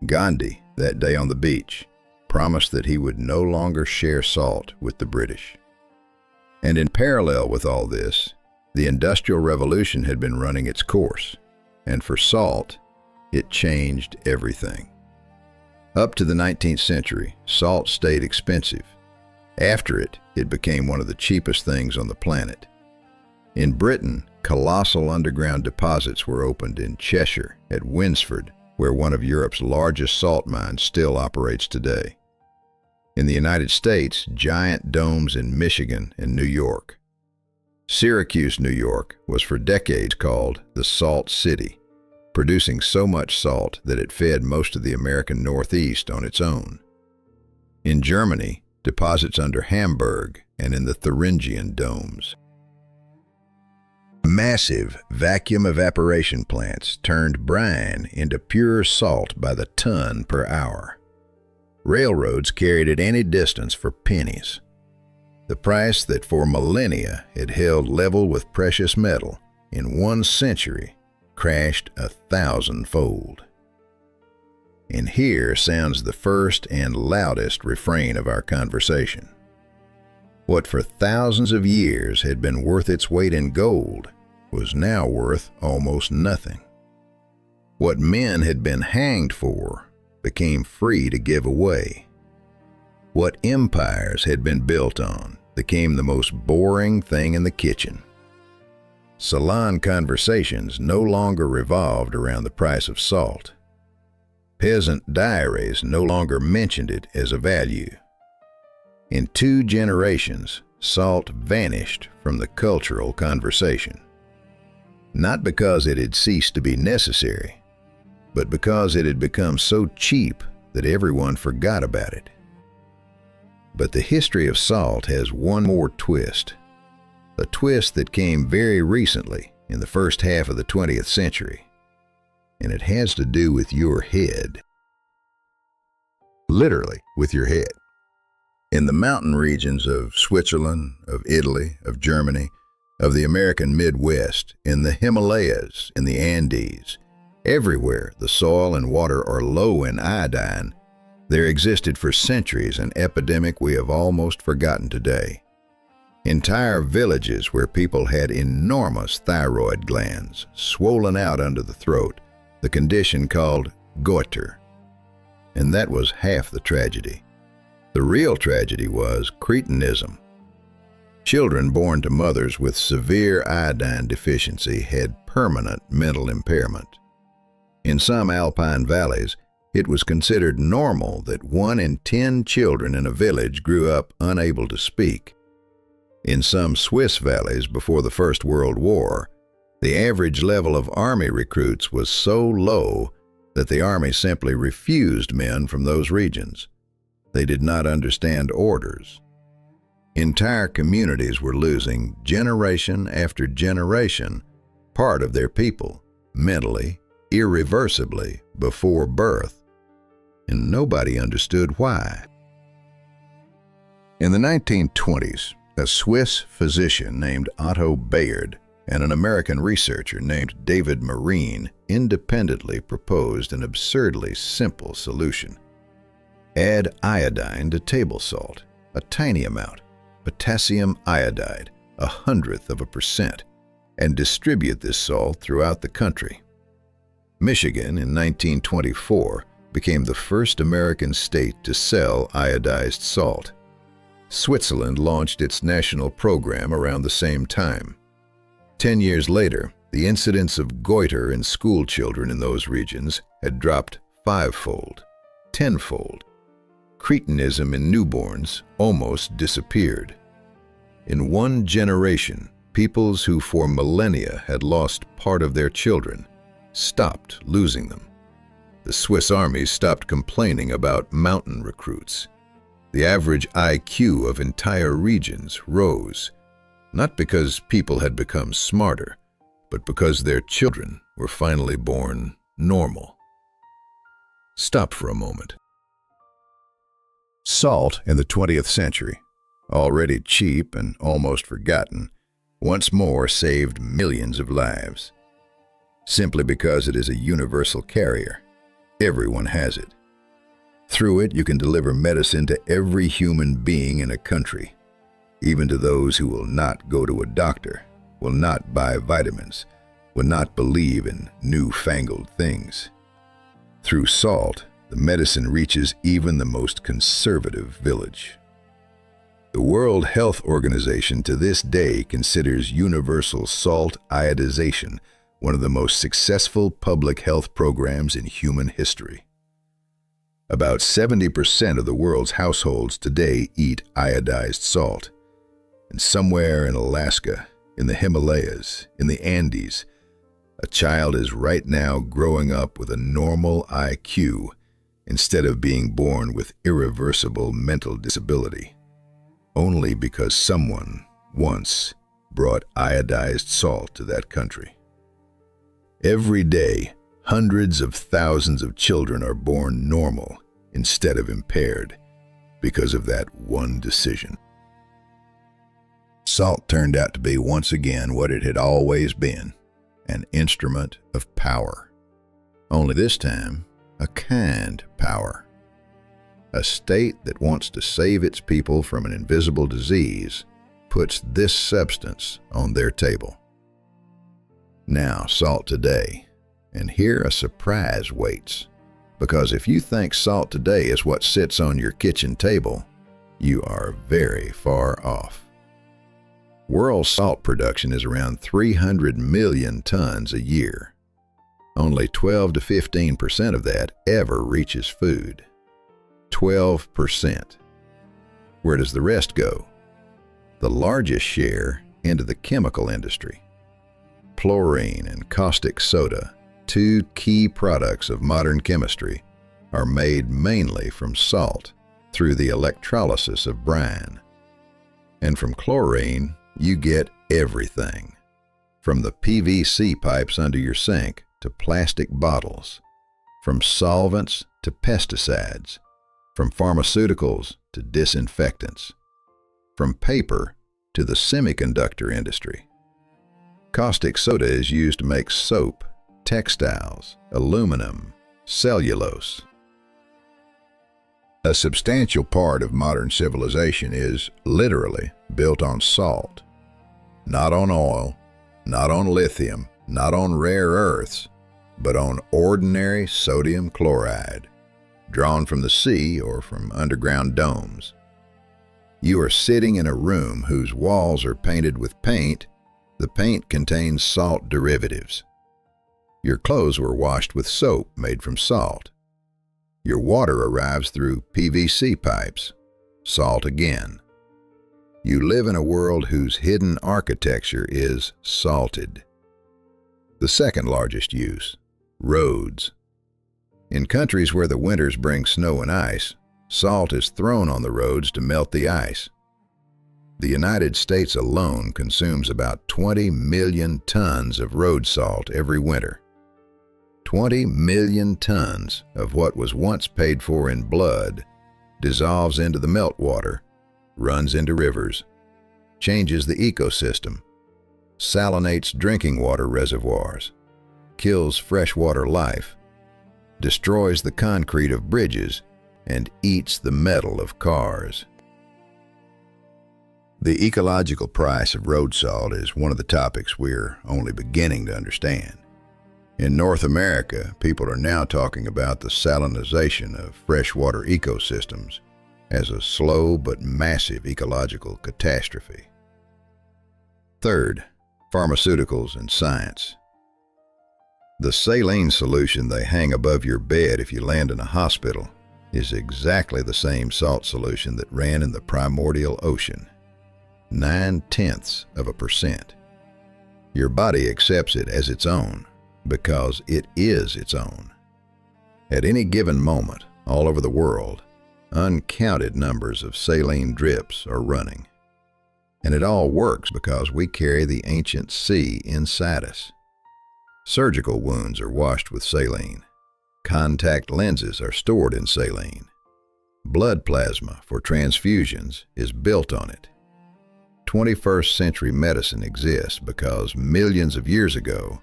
Gandhi, that day on the beach, promised that he would no longer share salt with the British. And in parallel with all this, the Industrial Revolution had been running its course, and for salt, it changed everything. Up to the 19th century, salt stayed expensive. After it, it became one of the cheapest things on the planet. In Britain, colossal underground deposits were opened in Cheshire, at Winsford, where one of Europe's largest salt mines still operates today. In the United States, giant domes in Michigan and New York. Syracuse, New York, was for decades called the Salt City, producing so much salt that it fed most of the American Northeast on its own. In Germany, deposits under Hamburg and in the Thuringian domes. Massive vacuum evaporation plants turned brine into pure salt by the ton per hour. Railroads carried it any distance for pennies. The price that for millennia had held level with precious metal in 1 century crashed 1,000-fold. And here sounds the first and loudest refrain of our conversation. What for thousands of years had been worth its weight in gold was now worth almost nothing. What men had been hanged for became free to give away. What empires had been built on became the most boring thing in the kitchen. Salon conversations no longer revolved around the price of salt. Peasant diaries no longer mentioned it as a value. In 2 generations, salt vanished from the cultural conversation. Not because it had ceased to be necessary, but because it had become so cheap that everyone forgot about it. But the history of salt has one more twist, a twist that came very recently in the first half of the 20th century, and it has to do with your head. Literally, with your head. In the mountain regions of Switzerland, of Italy, of Germany, of the American Midwest, in the Himalayas, in the Andes, everywhere the soil and water are low in iodine, there existed for centuries an epidemic we have almost forgotten today. Entire villages where people had enormous thyroid glands swollen out under the throat, the condition called goiter. And that was half the tragedy. The real tragedy was cretinism. Children born to mothers with severe iodine deficiency had permanent mental impairment. In some alpine valleys, it was considered normal that 1 in 10 children in a village grew up unable to speak. In some Swiss valleys before the First World War, the average level of army recruits was so low that the army simply refused men from those regions. They did not understand orders. Entire communities were losing, generation after generation, part of their people, mentally, irreversibly, before birth. And nobody understood why. In the 1920s, a Swiss physician named Otto Bayard and an American researcher named David Marine independently proposed an absurdly simple solution. Add iodine to table salt, a tiny amount, potassium iodide, 0.01%, and distribute this salt throughout the country. Michigan, in 1924, became the first American state to sell iodized salt. Switzerland launched its national program around the same time. 10 years later, the incidence of goiter in school children in those regions had dropped 5-fold, 10-fold. Cretinism in newborns almost disappeared. In one generation, peoples who for millennia had lost part of their children stopped losing them. The Swiss armies stopped complaining about mountain recruits. The average IQ of entire regions rose, not because people had become smarter, but because their children were finally born normal. Stop for a moment. Salt in the 20th century, already cheap and almost forgotten, once more saved millions of lives. Simply because it is a universal carrier. Everyone has it. Through it, you can deliver medicine to every human being in a country, even to those who will not go to a doctor, will not buy vitamins, will not believe in newfangled things. Through salt, the medicine reaches even the most conservative village. The World Health Organization to this day considers universal salt iodization one of the most successful public health programs in human history. About 70% of the world's households today eat iodized salt. And somewhere in Alaska, in the Himalayas, in the Andes, a child is right now growing up with a normal IQ instead of being born with irreversible mental disability, only because someone once brought iodized salt to that country. Every day, hundreds of thousands of children are born normal instead of impaired because of that one decision. Salt turned out to be once again what it had always been, an instrument of power. Only this time, a kind power. A state that wants to save its people from an invisible disease puts this substance on their table. Now, salt today, and here a surprise waits. Because if you think salt today is what sits on your kitchen table, you are very far off. World salt production is around 300 million tons a year. Only 12 to 15% of that ever reaches food. 12%. Where does the rest go? The largest share into the chemical industry. Chlorine and caustic soda, two key products of modern chemistry, are made mainly from salt through the electrolysis of brine. And from chlorine, you get everything, from the PVC pipes under your sink to plastic bottles, from solvents to pesticides, from pharmaceuticals to disinfectants, from paper to the semiconductor industry. Caustic soda is used to make soap, textiles, aluminum, cellulose. A substantial part of modern civilization is literally built on salt. Not on oil, not on lithium, not on rare earths, but on ordinary sodium chloride, drawn from the sea or from underground domes. You are sitting in a room whose walls are painted with paint. The paint contains salt derivatives. Your clothes were washed with soap made from salt. Your water arrives through PVC pipes, salt again. You live in a world whose hidden architecture is salted. The second largest use, roads. In countries where the winters bring snow and ice, salt is thrown on the roads to melt the ice. The United States alone consumes about 20 million tons of road salt every winter. 20 million tons of what was once paid for in blood dissolves into the meltwater, runs into rivers, changes the ecosystem, salinates drinking water reservoirs, kills freshwater life, destroys the concrete of bridges, and eats the metal of cars. The ecological price of road salt is one of the topics we're only beginning to understand. In North America, people are now talking about the salinization of freshwater ecosystems as a slow but massive ecological catastrophe. Third, pharmaceuticals and science. The saline solution they hang above your bed if you land in a hospital is exactly the same salt solution that ran in the primordial ocean, 0.9%. Your body accepts it as its own because it is its own. At any given moment, all over the world, uncounted numbers of saline drips are running. And it all works because we carry the ancient sea inside us. Surgical wounds are washed with saline. Contact lenses are stored in saline. Blood plasma for transfusions is built on it. 21st century medicine exists because millions of years ago,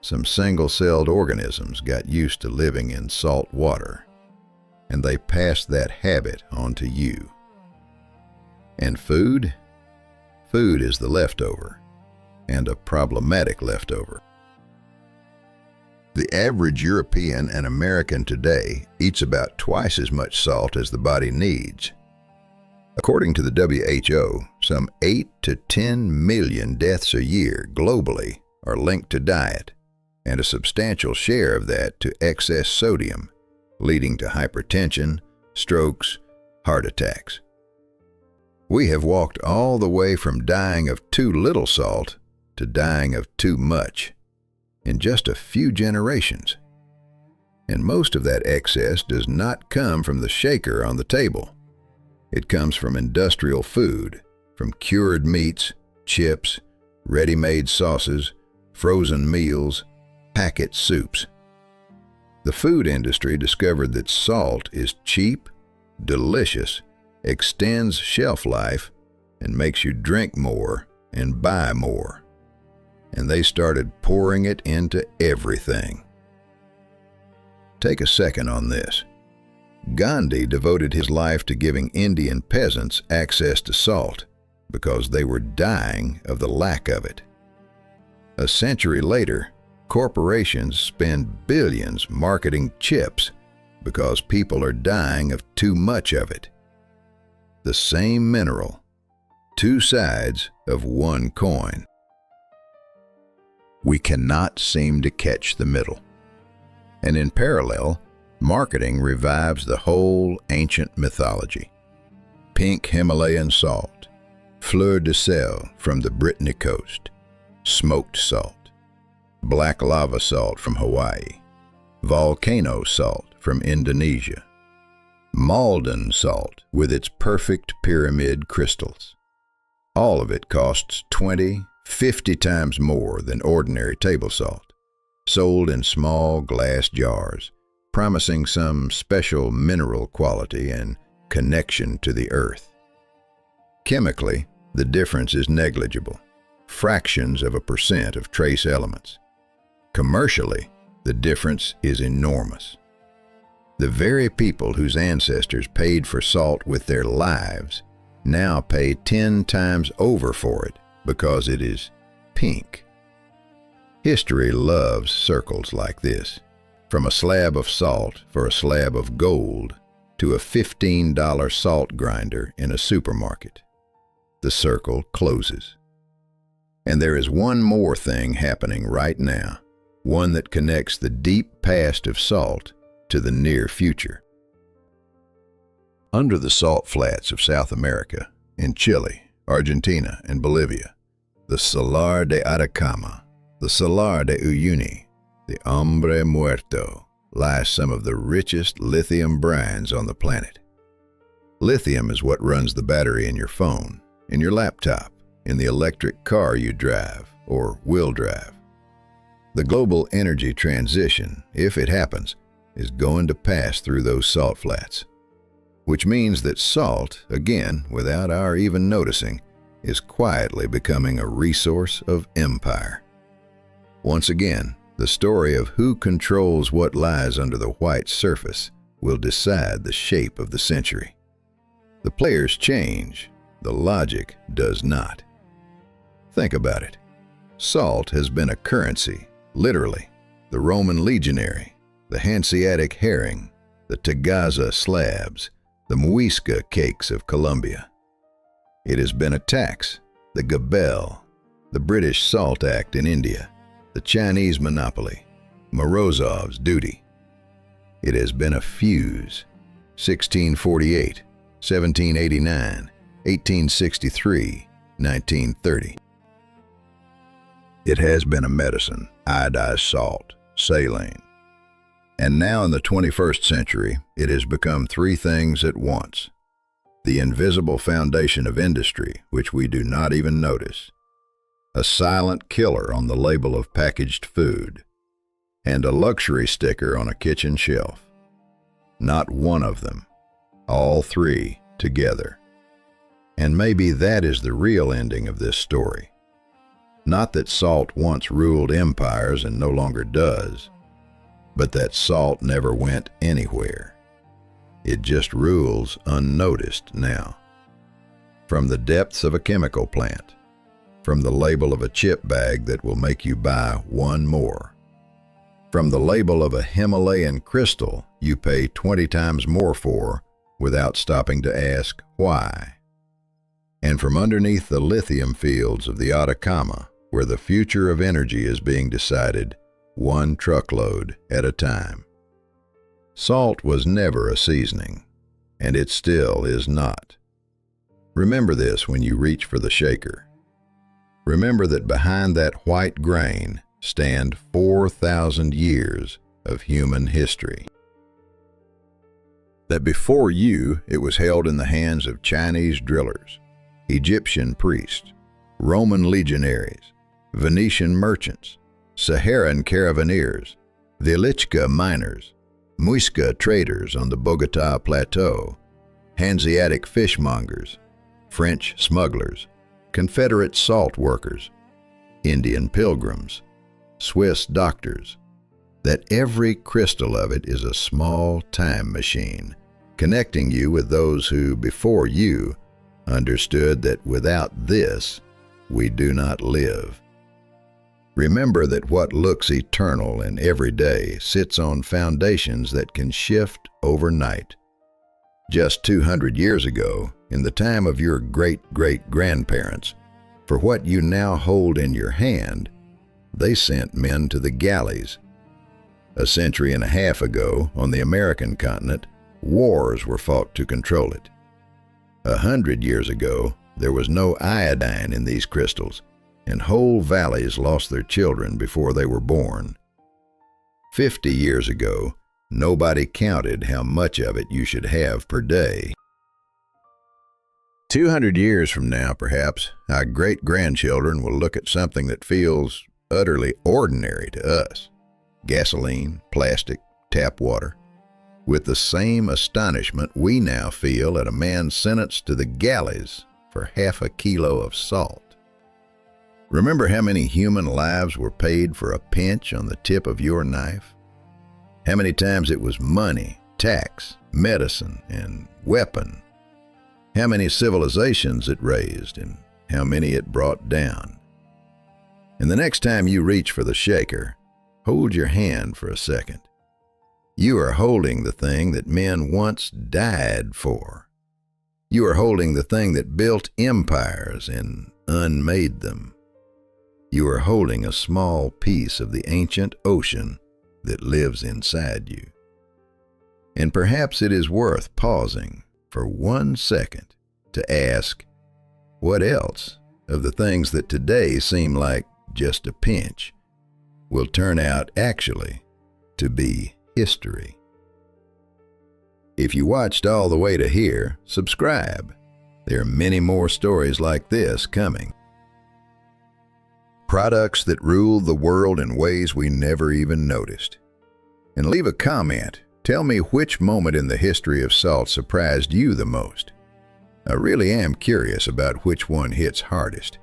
some single-celled organisms got used to living in salt water, and they passed that habit on to you. And food? Food is the leftover, and a problematic leftover. The average European and American today eats about twice as much salt as the body needs. According to the WHO, some 8 to 10 million deaths a year globally are linked to diet, and a substantial share of that to excess sodium, leading to hypertension, strokes, heart attacks. We have walked all the way from dying of too little salt to dying of too much in just a few generations. And most of that excess does not come from the shaker on the table. It comes from industrial food, from cured meats, chips, ready-made sauces, frozen meals, packet soups. The food industry discovered that salt is cheap, delicious, extends shelf life, and makes you drink more and buy more. And they started pouring it into everything. Take a second on this. Gandhi devoted his life to giving Indian peasants access to salt because they were dying of the lack of it. A century later, corporations spend billions marketing chips because people are dying of too much of it. The same mineral, two sides of one coin. We cannot seem to catch the middle. And in parallel, marketing revives the whole ancient mythology. Pink Himalayan salt, fleur de sel from the Brittany coast, smoked salt, black lava salt from Hawaii, volcano salt from Indonesia, Malden salt with its perfect pyramid crystals. All of it costs 20, 50 times more than ordinary table salt, sold in small glass jars, promising some special mineral quality and connection to the earth. Chemically, the difference is negligible, fractions of a percent of trace elements. Commercially, the difference is enormous. The very people whose ancestors paid for salt with their lives now pay 10 times over for it because it is pink. History loves circles like this, from a slab of salt for a slab of gold to a $15 salt grinder in a supermarket. The circle closes. And there is one more thing happening right now, one that connects the deep past of salt to the near future. Under the salt flats of South America, in Chile, Argentina, and Bolivia, the Salar de Atacama, the Salar de Uyuni, the Hombre Muerto, lie some of the richest lithium brines on the planet. Lithium is what runs the battery in your phone, in your laptop, in the electric car you drive or will drive. The global energy transition, if it happens, is going to pass through those salt flats, which means that salt, again, without our even noticing, is quietly becoming a resource of empire. Once again, the story of who controls what lies under the white surface will decide the shape of the century. The players change, the logic does not. Think about it. Salt has been a currency, literally, the Roman legionary, the Hanseatic herring, the Tagaza slabs, the Muisca cakes of Colombia. It has been a tax, the gabelle, the British Salt Act in India, the Chinese monopoly, Morozov's duty. It has been a fuse, 1648, 1789, 1863, 1930. It has been a medicine, iodized salt, saline. And now in the 21st century, it has become three things at once. The invisible foundation of industry, which we do not even notice. A silent killer on the label of packaged food. And a luxury sticker on a kitchen shelf. Not one of them. All three together. And maybe that is the real ending of this story. Not that salt once ruled empires and no longer does, but that salt never went anywhere. It just rules unnoticed now. From the depths of a chemical plant, from the label of a chip bag that will make you buy one more, from the label of a Himalayan crystal you pay 20 times more for without stopping to ask why, and from underneath the lithium fields of the Atacama, where the future of energy is being decided one truckload at a time. Salt was never a seasoning, and it still is not. Remember this when you reach for the shaker. Remember that behind that white grain stand 4,000 years of human history. That before you it was held in the hands of Chinese drillers, Egyptian priests, Roman legionaries, Venetian merchants, Saharan caravaneers, Velichka miners, Muisca traders on the Bogota Plateau, Hanseatic fishmongers, French smugglers, Confederate salt workers, Indian pilgrims, Swiss doctors, that every crystal of it is a small time machine, connecting you with those who, before you, understood that without this, we do not live. Remember that what looks eternal and everyday sits on foundations that can shift overnight. Just 200 years ago, in the time of your great-great-grandparents, for what you now hold in your hand, they sent men to the galleys. A century and a half ago, on the American continent, wars were fought to control it. 100 years ago, there was no iodine in these crystals, and whole valleys lost their children before they were born. 50 years ago, nobody counted how much of it you should have per day. 200 years from now, perhaps, our great-grandchildren will look at something that feels utterly ordinary to us, gasoline, plastic, tap water, with the same astonishment we now feel at a man sentenced to the galleys for half a kilo of salt. Remember how many human lives were paid for a pinch on the tip of your knife? How many times it was money, tax, medicine, and weapon? How many civilizations it raised and how many it brought down? And the next time you reach for the shaker, hold your hand for a second. You are holding the thing that men once died for. You are holding the thing that built empires and unmade them. You are holding a small piece of the ancient ocean that lives inside you. And perhaps it is worth pausing for 1 second to ask, what else of the things that today seem like just a pinch will turn out actually to be history? If you watched all the way to here, subscribe. There are many more stories like this coming. Products that rule the world in ways we never even noticed. And leave a comment. Tell me which moment in the history of salt surprised you the most. I really am curious about which one hits hardest.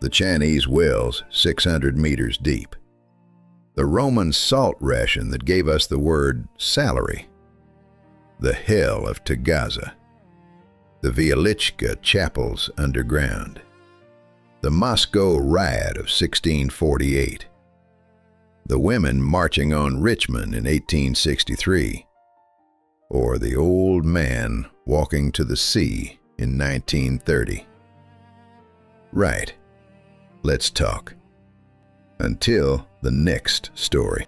The Chinese wells 600 meters deep. The Roman salt ration that gave us the word salary. The hell of Tagaza. The Velichka chapels underground. The Moscow Riot of 1648. the women marching on Richmond in 1863, or the old man walking to the sea in 1930. Right. Let's talk. Until the next story.